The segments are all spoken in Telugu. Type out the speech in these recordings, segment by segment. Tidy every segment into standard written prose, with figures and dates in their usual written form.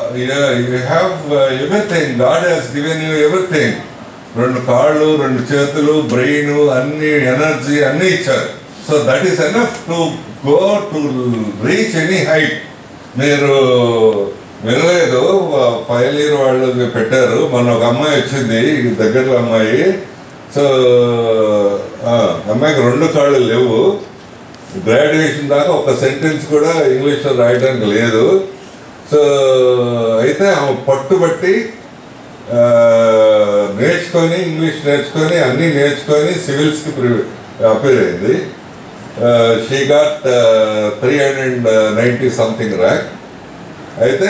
Yeah, you have everything. God has given you everything. రెండు కాళ్ళు, రెండు చేతులు, బ్రెయిన్, అన్ని ఎనర్జీ అన్నీ ఇచ్చారు. So that is enough to go to reach any height. మీరు వినలేదు, ఫైనల్ ఇయర్ వాళ్ళు పెట్టారు, మన ఒక అమ్మాయి వచ్చింది దగ్గరలో అమ్మాయి. సో అమ్మాయికి రెండు కాళ్ళు లేవు, గ్రాడ్యుయేషన్ దాకా ఒక సెంటెన్స్ కూడా ఇంగ్లీష్లో రాయడానికి లేదు. సో అయితే ఆమె పట్టుబట్టి నేర్చుకొని, ఇంగ్లీష్ నేర్చుకొని, అన్నీ నేర్చుకొని సివిల్స్కి అపీర్ అయింది. She got 390 something rank. అయితే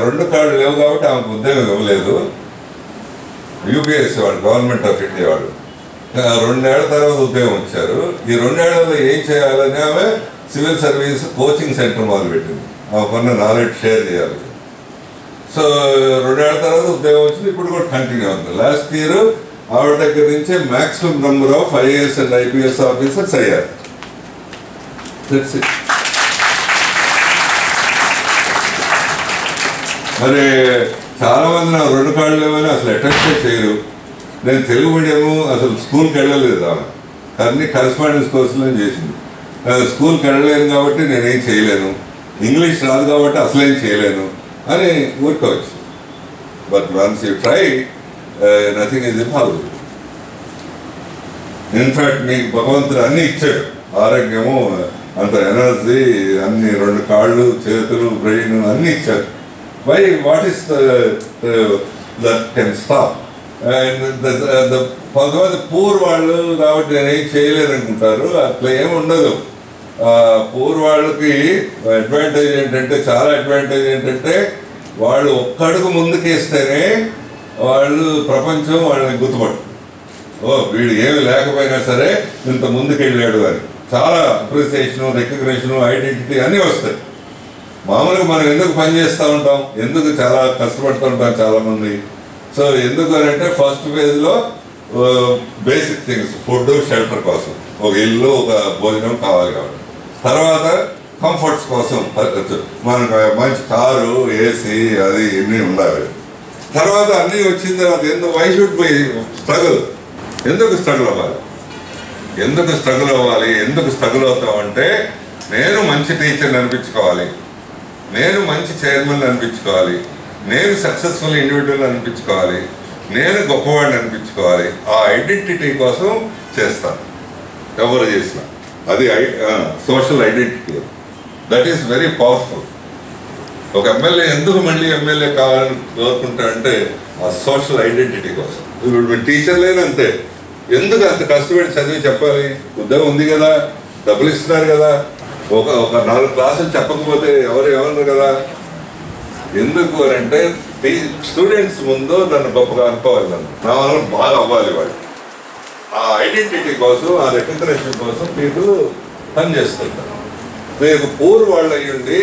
రెండు కాళ్ళు లేవు కాబట్టి ఆమెకు ఉద్యోగం ఇవ్వలేదు. యూపీఎస్సీ వాళ్ళు, గవర్నమెంట్ ఆఫ్ ఇండియా వాళ్ళు 2 ఏళ్ల తర్వాత ఉద్యోగం వచ్చారు. ఈ 2 ఏళ్లలో ఏం చేయాలని ఆమె సివిల్ సర్వీస్ కోచింగ్ సెంటర్ మొదలుపెట్టింది. ఆమెకున్న నాలెడ్జ్ షేర్ చేయాలి. సో 2 ఏళ్ల తర్వాత ఉద్యోగం వచ్చింది. ఇప్పుడు కూడా కంటిన్యూ అవుతుంది. లాస్ట్ ఇయర్ ఆవిడ దగ్గర నుంచే maximum number of IAS and IPS officers అయ్యారు. మరి చాలా మంది నాకు 2 కాళ్ళు లేవని అసలు అటెంప్టే చేయరు. నేను తెలుగు మీడియము అసలు స్కూల్కి వెళ్ళలేదు. ఆమె అన్ని కరెస్పాండెన్స్ కోర్సులో చేసింది. స్కూల్కి వెళ్ళలేను కాబట్టి నేనేం చేయలేను, ఇంగ్లీష్ రాదు కాబట్టి అసలేం చేయలేను అని ఊరుకోవచ్చు. But once you try, nothing is impossible. In fact మీకు భగవంతుడు అన్నీ ఇచ్చాడు, ఆరోగ్యము, అంత ఎనర్జీ, అన్ని 2 కాళ్ళు, చేతులు, బ్రెయిన్ అన్నీ ఇచ్చారు. Why what is that can stop? And కొంతమంది పూర్ వాళ్ళు కాబట్టి నేనేం చేయలేను అనుకుంటారు. అట్లా ఏమి ఉండదు. పూర్ వాళ్ళకి అడ్వాంటేజ్ ఏంటంటే, చాలా అడ్వాంటేజ్ ఏంటంటే, వాళ్ళు ఒక్క అడుగు ముందుకేస్తేనే వాళ్ళు ప్రపంచం వాళ్ళని గుర్తుపట్టు. వీడు ఏమి లేకపోయినా సరే ఇంత ముందుకెళ్ళాడు అని చాలా అప్రిసియేషను, రికగ్నిషను, ఐడెంటిటీ అన్నీ వస్తాయి. మామూలుగా మనం ఎందుకు పని చేస్తూ ఉంటాం, ఎందుకు చాలా కష్టపడుతూ ఉంటాం చాలామంది. సో ఎందుకు అని అంటే, ఫస్ట్ ఫేజ్లో బేసిక్ థింగ్స్, ఫుడ్, షెల్టర్ కోసం, ఒక ఇల్లు, ఒక భోజనం కావాలి కాబట్టి. తర్వాత కంఫర్ట్స్ కోసం మనకు మంచి కారు, ఏసీ, అది ఇన్ని ఉండాలి. తర్వాత అన్నీ వచ్చిన తర్వాత ఎందుకు వై షుడ్ బి స్ట్రగుల్? ఎందుకు స్ట్రగుల్ అవ్వాలి? ఎందుకు స్ట్రగుల్ అవ్వాలి? ఎందుకు స్ట్రగుల్ అవుతామంటే, నేను మంచి టీచర్ని అనిపించుకోవాలి, నేను మంచి చైర్మన్ అనిపించుకోవాలి, నేను సక్సెస్ఫుల్ ఇండివిజువల్ అనిపించుకోవాలి, నేను గొప్పవాడిని అనిపించుకోవాలి. ఆ ఐడెంటిటీ కోసం చేస్తాను ఎవరు చేసినా. అది social identity. That is very powerful. ఒక ఎమ్మెల్యే ఎందుకు మళ్ళీ ఎమ్మెల్యే కావాలని కోరుకుంటాడంటే, ఆ సోషల్ ఐడెంటిటీ కోసం. ఇప్పుడు మీ టీచర్లేని అంతే, ఎందుకు అంత కష్టపడి చదివి చెప్పాలి? ఉద్యోగం ఉంది కదా, డబ్బులు ఇస్తున్నారు కదా, ఒక 4 క్లాసులు చెప్పకపోతే ఎవరు కదా. ఎందుకు అని అంటే, స్టూడెంట్స్ ముందు నన్ను గొప్పగా అనుకోవాలి, నా వల్ల బాగా అవ్వాలి వాళ్ళు. ఆ ఐడెంటిటీ కోసం, ఆ రికగ్నిషన్ కోసం పీపుల్ పనిచేస్తుంటారు. మీకు పూర్ వాళ్ళు అయ్యుండి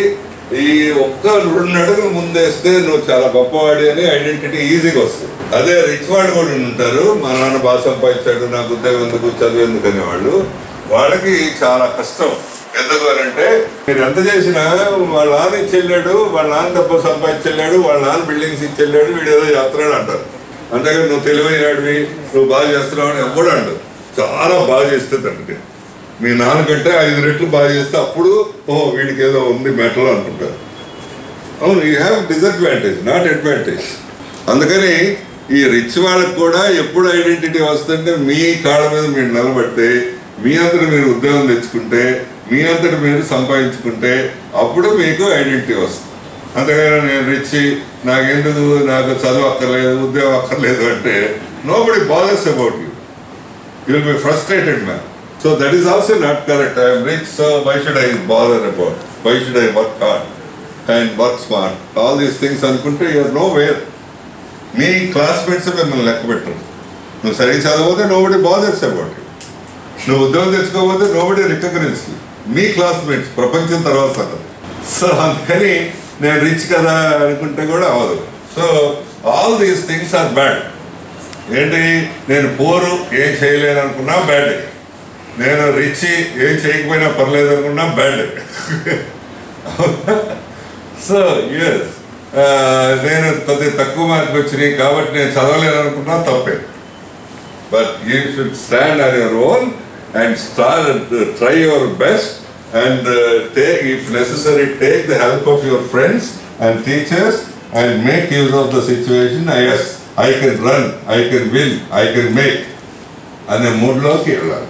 ఈ ఒక్క 2 అడుగులు ముందేస్తే నువ్వు చాలా గొప్పవాడి అని ఐడెంటిటీ ఈజీగా వస్తుంది. అదే రిచ్ వాళ్ళు కూడా ఉంటారు, మా నాన్న బాగా సంపాదించాడు, నాకు ఉద్యోగం ఎందుకు, చదువు ఎందుకు అనేవాళ్ళు. వాళ్ళకి చాలా కష్టం. ఎందుకు అని అంటే, మీరు ఎంత చేసినా వాళ్ళ నాన్న ఇచ్చెళ్ళాడు, వాళ్ళ నాన్న డబ్బు సంపాదించెళ్ళాడు, వాళ్ళ నాన్న బిల్డింగ్స్ ఇచ్చెళ్ళాడు, వీడు ఏదో చేస్తున్నాడు అంటారు. అంతేగాని నువ్వు తెలివైనడివి, నువ్వు బాగా చేస్తున్నావు అని ఎప్పుడు అంటారు. చాలా బాగా చేస్తుంది అంటే, మీ నాన్నకంటే 5 రెట్లు బాగా చేస్తే అప్పుడు వీడికి ఏదో ఉంది మెటల్ అనుకుంటారు. అవును, you have disadvantage, not advantage. అందుకని ఈ రిచ్ వాళ్ళకి కూడా ఎప్పుడు ఐడెంటిటీ వస్తుంటే, మీ కాళ్ళ మీద మీరు నిలబడితే, మీ అంతటి మీరు ఉద్యోగం తెచ్చుకుంటే, మీ అంతటి మీరు సంపాదించుకుంటే అప్పుడు మీకు ఐడెంటిటీ వస్తుంది. అంతేగాని నేను రిచ్, నాకెందుకు, నాకు చదువు అక్కర్లేదు, ఉద్యోగం అక్కర్లేదు అంటే, nobody bothers about you. You will B frustrated man. So that is also not correct. I am rich, so why should I bother about? Why should I work hard and work smart? All these things అనుకుంటే you are nowhere. Me classmates మిమ్మల్ని లెక్క పెట్టరు. నువ్వు సరిగ్గా చదవకపోతే nobody bothers about you. నువ్వు ఉద్యోగం తెచ్చుకోకపోతే nobody recognizes you. Me classmates ప్రపంచం తర్వాత సంగతి. సో అందుకని నేను రిచ్ కదా అనుకుంటే కూడా అవ్వదు. So all these things are bad. ఏంటి, నేను పూరు ఏం చేయలేను అనుకున్నా బ్యాడ్, నేను రిచ్ ఏం చేయకపోయినా పర్లేదు అనుకున్నా బ్యాడ్. సో ఎస్, నేను కొద్దిగా తక్కువ మార్కులు వచ్చినాయి కాబట్టి నేను చదవలేను అనుకున్నా తప్పే. But you should stand on your own and try your best and if necessary take the help of your friends and teachers and make use of the situation. Yes, I can run, I can win, I can make అనే మూడ్లోకి వెళ్ళాలి.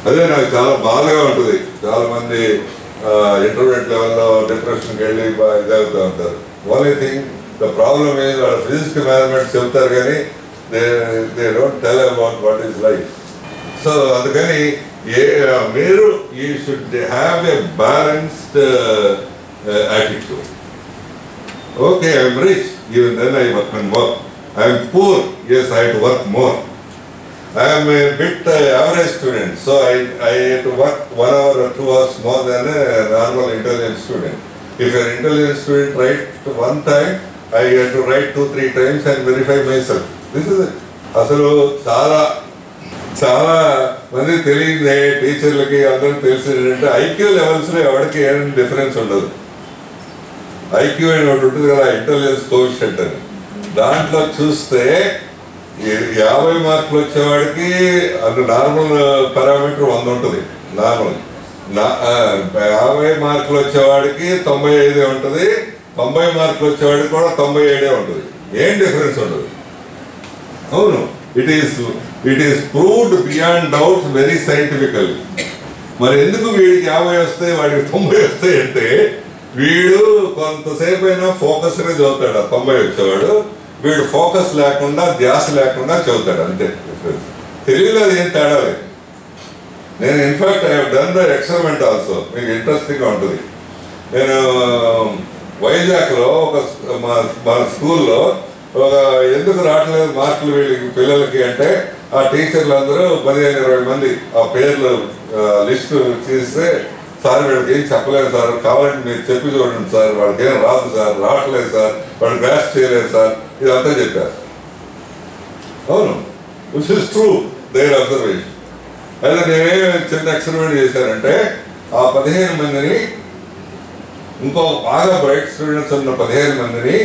అదే నాకు చాలా బాధగా ఉంటుంది. చాలామంది ఇంటర్మీడియట్ లెవెల్లో డిప్రెషన్కి వెళ్ళి ఇదవుతూ ఉంటారు. Only thing the problem is వాళ్ళ ఫిజిక్స్ మ్యాథమెటిక్స్ చెప్తారు కానీ they don't tell about what is life. So అందుకని మీరు you should have a balanced attitude. Okay, I'm rich, even then I work and work. I'm poor, yes I to work more. I'm a bit average student, so I to work 1 hour or 2 hours more than a normal intelligent student. If an intelligent student writes one time, I have to write 2-3 times and verify myself. This is it. అసలు చాలా మంది తెలియదే టీచర్లకి అందరికి తెలిసిందంటే ఐక్యూ లెవెల్స్లో ఎవరికి ఏం డిఫరెన్స్ ఉండదు. ఐక్యూ అని ఒకటి ఉంటుంది కదా, ఇంటెలిజెన్స్ కోఎఫిషియంట్ అని. దాంట్లో చూస్తే 50 మార్కులు వచ్చేవాడికి అది నార్మల్ పారామీటర్ 100 ఉంటుంది. నార్మల్ 50 మార్కులు వచ్చేవాడికి 95 ఉంటుంది, 90 మార్కులు వచ్చేవాడికి కూడా 97 ఉంటుంది. ఏం డిఫరెన్స్ ఉండదు. అవును, it is proved beyond doubt very scientifically. మరి ఎందుకు వీడికి 50 వస్తాయి వాడికి 90 వస్తాయి అంటే వీడు కొంతసేపు అయినా ఫోకస్గా చదువుతాడు. 90 వచ్చేవాడు వీడు ఫోకస్ లేకుండా ధ్యాస లేకుండా చదువుతాడు, అంతే. తెలియదు, అది ఏం తేడా లేదు. నేను in fact I have done the experiment also, మీకు ఇంట్రెస్టింగ్గా ఉంటుంది. నేను వైజాగ్లో మా స్కూల్లో ఎందుకు రావట్లేదు మార్కులు వీళ్ళకి పిల్లలకి అంటే ఆ టీచర్లు అందరూ 15-20 మంది ఆ పేర్లు లిస్టు తీస్తే, సార్ వీళ్ళకి ఏం చెప్పలేదు సార్, కావాలంటే మీరు చెప్పి చూడండి సార్, వాళ్ళకి ఏం రాదు సార్, రావట్లేదు సార్, వాళ్ళు గ్రాస్ చేయలేదు సార్, ఇదంతా చెప్పారు. అవును, which is true their observation. అయితే నేనేం చిన్న ఎక్స్పెరిమెంట్ చేశానంటే ఆ 15 మందిని ఇంకో బాగా బ్రైట్ స్టూడెంట్స్ ఉన్న 15 మందిని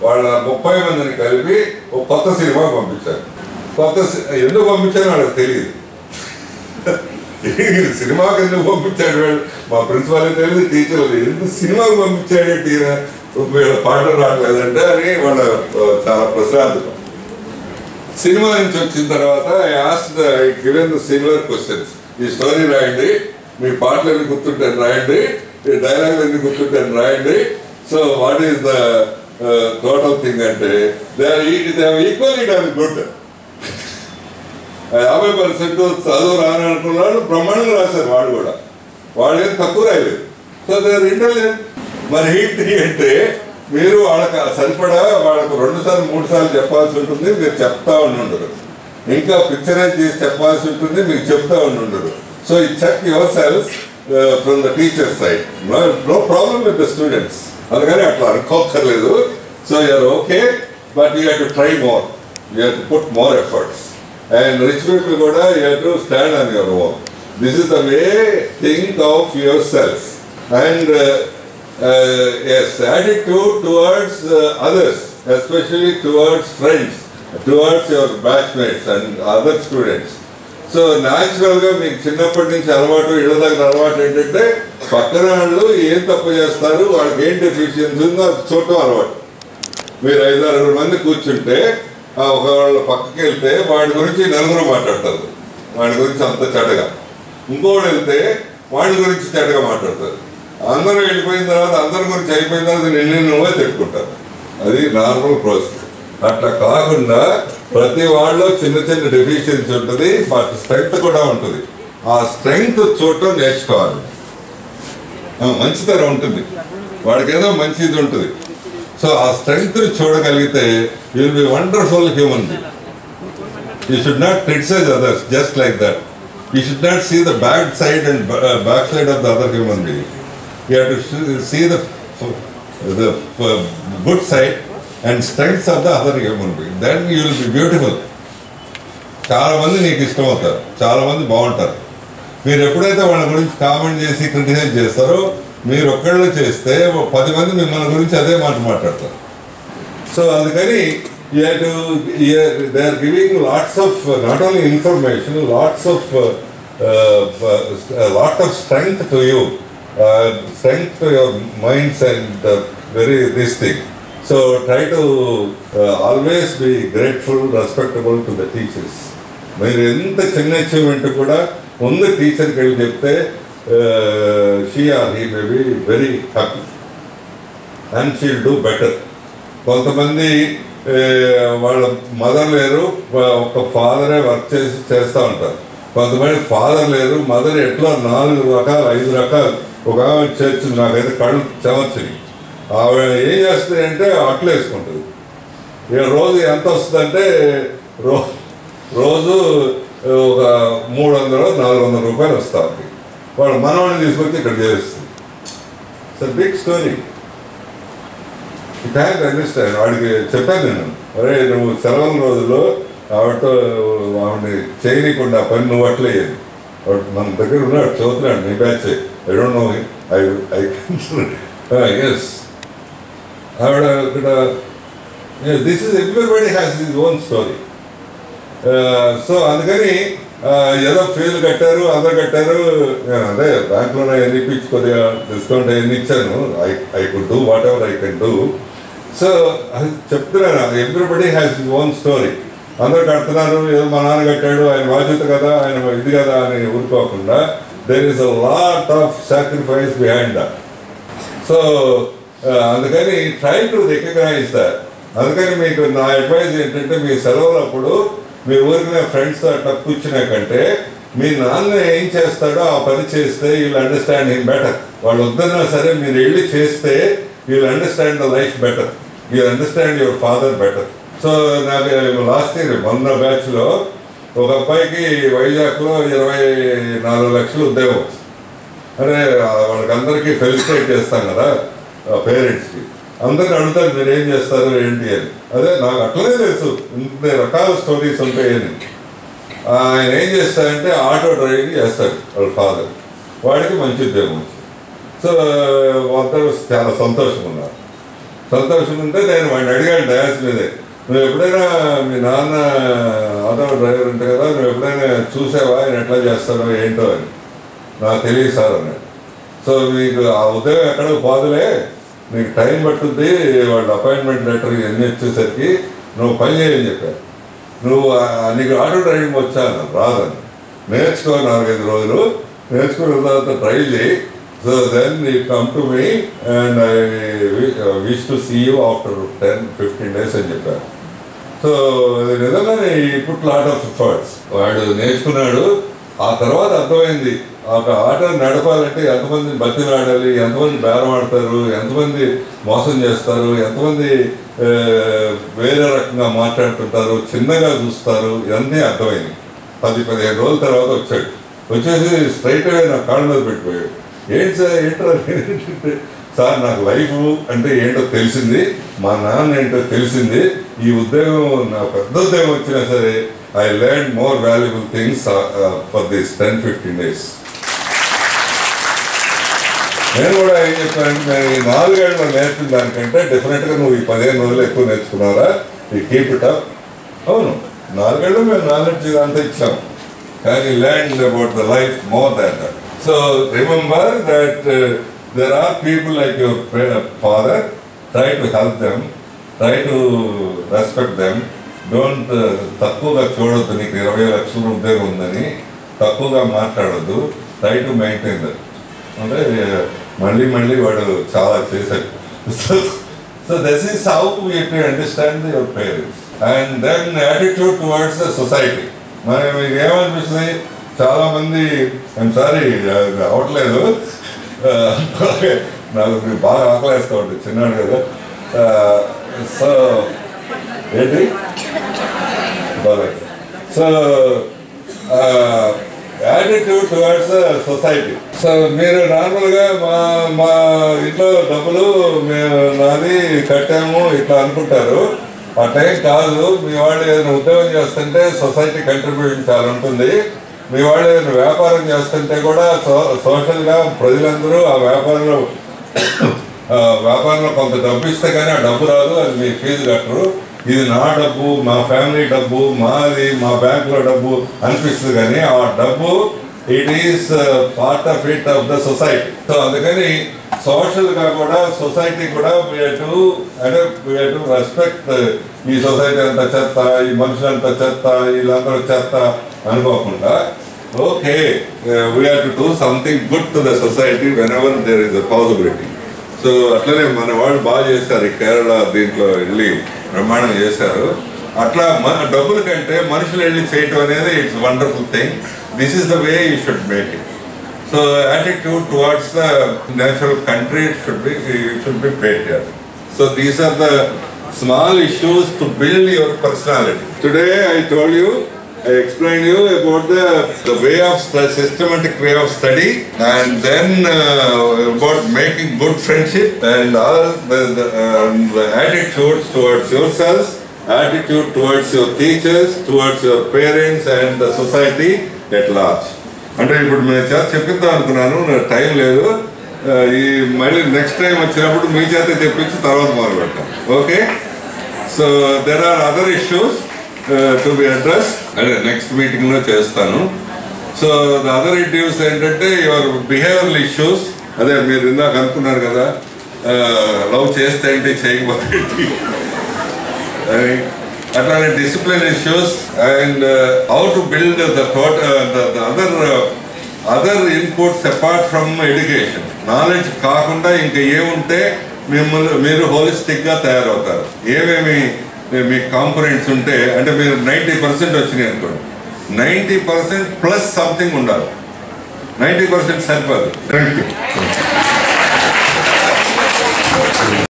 వాళ్ళ 30 మందిని కలిపి ఒక కొత్త సినిమా పంపించారు. ఎందుకు పంపించారో వాళ్ళకి తెలియదు. సినిమాకి ఎందుకు పంపించాడు వాడు, మా ప్రిన్సిపాల్కి తెలియదు, టీచర్లు ఎందుకు సినిమాకి పంపించాడేంటి, వీళ్ళ పాటలు రావట్లేదంటే అని వాళ్ళ చాలా ప్రశ్నార్థకం. సినిమా నుంచి వచ్చిన తర్వాత I given the similar questions. ఈ స్టోరీ రాయండి, మీ పాటలు ఎన్ని గుర్తుంటాయని రాయండి, మీ డైలాగులు ఎన్ని గుర్తుంటాయని రాయండి. So what is the total thing అంటే దే ఆర్ ఈక్వల్లీ గుడ్. 50% చదువు రాననుకున్నాడు, బ్రహ్మాండంగా రాశారు వాళ్ళు కూడా, వాళ్ళు ఏం తక్కువ రాయలేదు. So they are intelligent. మరి ఏంటి అంటే మీరు వాళ్ళకి సరిపడా వాళ్ళకు 2 సార్లు 3 సార్లు చెప్పాల్సి ఉంటుంది, మీరు చెప్తా ఉండరు. ఇంకా పిక్చరైజ్ చేసి చెప్పాల్సి ఉంటుంది, మీకు చెప్తా ఉండరు. సో ఈ check yourself from the teacher side. No problem with the students. అందుకని అట్లా అనుకోక్కర్లేదు. So you are okay, but you have to try more, you have to put more efforts. And rich people goda, you have to stand on your own. This is the way think of yourself. And yes, attitude towards others, especially towards friends, towards your batchmates and other students. So న్యాచురల్గా మీకు చిన్నప్పటి నుంచి అలవాటు, ఇళ్ళ దగ్గర అలవాటు ఏంటంటే పక్కన వాళ్ళు ఏం తప్పు చేస్తారు, వాళ్ళకి ఏం డెఫిషియన్సీ ఉందో అది చూడటం అలవాటు. మీరు 5-6 మంది కూర్చుంటే ఒకవేళ పక్కకి వెళ్తే వాడి గురించి 4 మాట్లాడతారు, వాడి గురించి అంత చెడ్డగా. ఇంకోటి వెళ్తే వాడి గురించి చెడ్డగా మాట్లాడతారు. అందరూ వెళ్ళిపోయిన తర్వాత అందరి గురించి అయిపోయిన తర్వాత నువ్వే తిట్టుకుంటారు. అది నార్మల్ ప్రాసెస్. అట్లా కాకుండా ప్రతి వాళ్ళలో చిన్న చిన్న డెఫిషియన్సీ ఉంటుంది, వాటి స్ట్రెంగ్త్ కూడా ఉంటుంది. ఆ స్ట్రెంగ్త్ చూడటం నేర్చుకోవాలి. మంచితనం ఉంటుంది, వాడికి ఏదో మంచిది ఉంటుంది. సో ఆ స్ట్రెంగ్త్ చూడగలిగితే you will be wonderful human being. You should not criticise others just like that. You should not see the bad side and back side of the other human being. You have to see the good side and strengths of the other human being. Then you will be beautiful. చాలామంది నీకు ఇష్టమవుతారు, చాలామంది బాగుంటారు. మీరు ఎప్పుడైతే వాళ్ళ గురించి కామెంట్ చేసి క్రిటిసైజ్ చేస్తారో మీరు ఒక్కళ్ళు చేస్తే 10 మంది మిమ్మల్ని గురించి అదే మాట మాట్లాడతారు. సో అందుకని they are giving lots of not only information, lot of strength to you, strength to your minds and very this thing. So try to always be grateful, respectable to the teachers. మీరు ఎంత చిన్న అచీవ్మెంట్ కూడా ముందు టీచర్కి వెళ్ళి చెప్తే she or he may be very happy and she will do better. కొంతమంది వాళ్ళ మదర్ లేరు, ఒక ఫాదరే వర్క్ చేస్తూ ఉంటారు. కొంతమంది ఫాదర్ లేరు, మదర్ ఎట్లా 4 రకాలు 5 రకాలు. ఒక ఆమె చర్చ్ నాకైతే కళ్ళు చెమర్చినాయి. ఆవిడ ఏం చేస్తుంది అంటే అట్లు వేసుకుంటుంది. ఇక రోజు ఎంత వస్తుందంటే రోజు ఒక 300-400 రూపాయలు వస్తుంది. వాడు మనవాడిని తీసుకొచ్చి ఇక్కడ చేస్తుంది. It's big story. You can understand. వాడికి చెప్పాను నేను, అరే నువ్వు సెలవుల రోజుల్లో ఆవిడని చేయనీయకుండా పని నువ్వు అట్లేయదు. వాడు మన దగ్గర ఉన్నాడు, చదువుతున్నాడు, నీ batch. I don't know him. I yes. This is everybody has his own story. So అందుకని ఏదో ఫీజు కట్టారు, అందరు కట్టారు. నేను అదే బ్యాంక్లోనే ఎన్ని ఇప్పించి కొద్దిగా డిస్కౌంట్ ఎన్ని ఇచ్చాను. I could do what ever I can do. So అది చెప్తున్నాను, everybody has his own story. అందరు కడుతున్నారు, ఏదో మా నాన్న కట్టాడు, ఆయన బాధ్యత కదా, ఆయన ఇది కదా అని ఊరుకోకుండా there is a lot of sacrifice behind that. So అందుకని try to recognize that. అందుకని మీకు నా అడ్వైజ్ ఏంటంటే, మీ సెలవులప్పుడు మీ ఊరికి ఫ్రెండ్స్తో అట్లా కూర్చునే కంటే మీ నాన్న ఏం చేస్తాడో ఆ పని చేస్తే you'll understand him better. వాళ్ళు వద్దన్నా సరే మీరు వెళ్ళి చేస్తే you'll understand the life better. You'll understand your father better. So నాకు లాస్ట్ ఇయర్ మొన్న బ్యాచ్లో ఒక అబ్బాయికి వైజాగ్లో 24 లక్షలు ఉద్యోగం. అరే వాళ్ళకి అందరికీ ఫెలిసిటేట్ చేస్తాం కదా పేరెంట్స్కి. అందరిని అడుగుతారు మీరు ఏం చేస్తారు ఏంటి అని. అదే నాకు అట్లనే తెలుసు ఇంత రకాల స్టోరీస్ ఉంటాయని. ఆయన ఏం చేస్తారంటే ఆటో డ్రైవింగ్ చేస్తాడు వాళ్ళ ఫాదర్. వాడికి మంచి ఉద్యోగం వచ్చింది. సో అందరూ చాలా సంతోషంగా ఉన్నారు. సంతోషంగా ఉంటే నేను వాడిని అడిగాను డయాస్ మీదే, నువ్వు ఎప్పుడైనా మీ నాన్న ఆటో డ్రైవర్ ఉంటే కదా, నువ్వు ఎప్పుడైనా చూసావా ఆయన ఎట్లా చేస్తాడో ఏంటో అని. నాకు తెలియదు సార్ అన్నాడు. సో మీకు ఆ ఉద్యోగం ఎక్కడో పోదులే, నీకు టైం పట్టుద్ది, వాళ్ళ అపాయింట్మెంట్ లెటర్ ఇవన్నీ వచ్చేసరికి నువ్వు పని చేయని చెప్పారు. నువ్వు నీకు ఆటో డ్రైవింగ్ వచ్చా అన్నాను. రాదని. నేర్చుకో 4-5 రోజులు, నేర్చుకున్న తర్వాత ట్రై చేయి. So then you come to me and I wish to see you after 10-15 days అని చెప్పారు. సో నిజంగానే పుట్ లాట్ ఆఫ్ ఎఫర్ట్స్. వాడు నేర్చుకున్నాడు. ఆ తర్వాత అర్థమైంది ఒక ఆటో నడపాలంటే ఎంతమంది బతిలాడాలి, ఎంతమంది బేరం ఆడతారు, ఎంతమంది మోసం చేస్తారు, ఎంతమంది వేరే రకంగా మాట్లాడుతుంటారు, చిన్నగా చూస్తారు, ఇవన్నీ అర్థమైంది. 10-15 రోజుల తర్వాత వచ్చాడు. వచ్చేసి స్ట్రైట్గా నా కాళ్ళ మీద పెట్టిపోయాడు. ఏంటి సార్ ఏంటో సార్ నాకు లైఫ్ అంటే ఏంటో తెలిసింది, మా నాన్న ఏంటో తెలిసింది, ఈ ఉద్యోగం నా పెద్ద ఉద్యోగం వచ్చినా సరే I learn more valuable things for this 10-15 days. నేను కూడా ఏం చెప్పానంటే, నేను ఈ 4 ఏళ్ళు నేర్పిన దానికంటే డెఫినెట్గా నువ్వు ఈ 15 రోజులు ఎక్కువ నేర్చుకున్నారా, ఈ కీప్ ఇట్ అప్. అవును 4 ఏళ్ళు మేము నాలెడ్జ్ అంతా ఇచ్చాం, కానీ learn about the life more than that. So remember that there are people like your father. Try to help them, try to respect them. Don't తక్కువగా చూడొద్దు. నీకు 20 లక్షల ఉద్యోగం ఉందని తక్కువగా మాట్లాడొద్దు. Try to maintain that. అంటే మళ్ళీ వాడు చాలా చేశాడు. So this is how we have to understand your parents. And then attitude towards the society. మరి మీకు ఏమనిపిస్తుంది, చాలా మంది ఐఎమ్ సారీ అవట్లేదు, నాకు బాగా ఆకలేస్తూ ఉంటుంది, చిన్నాడు కదా. సో ఏంటి so attitude towards society. So మీరు నార్మల్గా మా ఇంట్లో డబ్బులు మేము నాది కట్టాము ఇట్లా అనుకుంటారు. అట్లేం కాదు. మీ వాళ్ళు ఏదైనా ఉద్యోగం చేస్తుంటే సొసైటీ కంట్రిబ్యూషన్ చాలా ఉంటుంది. మీ వాళ్ళు ఏదైనా వ్యాపారం చేస్తుంటే కూడా సోషల్గా ప్రజలందరూ ఆ వ్యాపారంలో కొంత డబ్బు ఇస్తే కానీ ఆ డబ్బు రాదు, అది మీ ఫీజు కట్టరు, ఇది నా డబ్బు, మా ఫ్యామిలీ డబ్బు, మాది, మా బ్యాంకులో డబ్బు అనిపిస్తుంది. కానీ ఆ డబ్బు it is part of the society. So అందుకని సోషల్గా కూడా సొసైటీ కూడా రెస్పెక్ట్. ఈ సొసైటీ అంతా చెత్త, ఈ మనుషులంతా చెత్త, వీళ్ళందరూ చెత్త అనుకోకుండా okay we have to do something good to the society whenever there is a possibility. So అట్లనే మన వాళ్ళు బాగా చేశారు, ఈ కేరళ దీంట్లో వెళ్ళి బ్రహ్మాండం చేశారు. అట్లా డబ్బుల కంటే మనుషులు వెళ్ళి చేయటం అనేది it's wonderful thing. This is the way you should make it. So attitude towards the natural country should be patriotic. So these are the small issues to build your personality. Today I told you, I explained you about the way of systematic way of study, and then about making good friendship and all the attitudes towards yourselves, attitude towards your teachers, towards your parents and the society at large. అంటే ఇప్పుడు నేను చెప్పిద్దాం అనుకున్నాను, టైం లేదు. ఈ మళ్ళీ నెక్స్ట్ టైం వచ్చినప్పుడు మీ చేత చెప్పించి తర్వాత మొదలు పెడతాం. Okay, so there are other issues to be address, అదే నెక్స్ట్ మీటింగ్లో చేస్తాను. సో ద అదర్ ఇష్యూస్ ఏంటంటే యువర్ బిహేవియరల్ ఇష్యూస్. అదే మీరు ఇందాక అనుకున్నారు కదా, లవ్ చేస్తే ఏంటి, చేయకపోతే ఏంటి, అట్లానే discipline issues and how to build the other inputs apart from education. Knowledge కాకుండా ఇంకా ఏముంటే మీరు హోలిస్టిక్గా తయారవుతారు. ఏమేమి మీ కాంపోనెంట్స్ ఉంటే, అంటే మీరు 90% వచ్చినాయి అనుకోండి, 90% ప్లస్ సంథింగ్ ఉండాలి. 90% సరిపోదు. Thank you.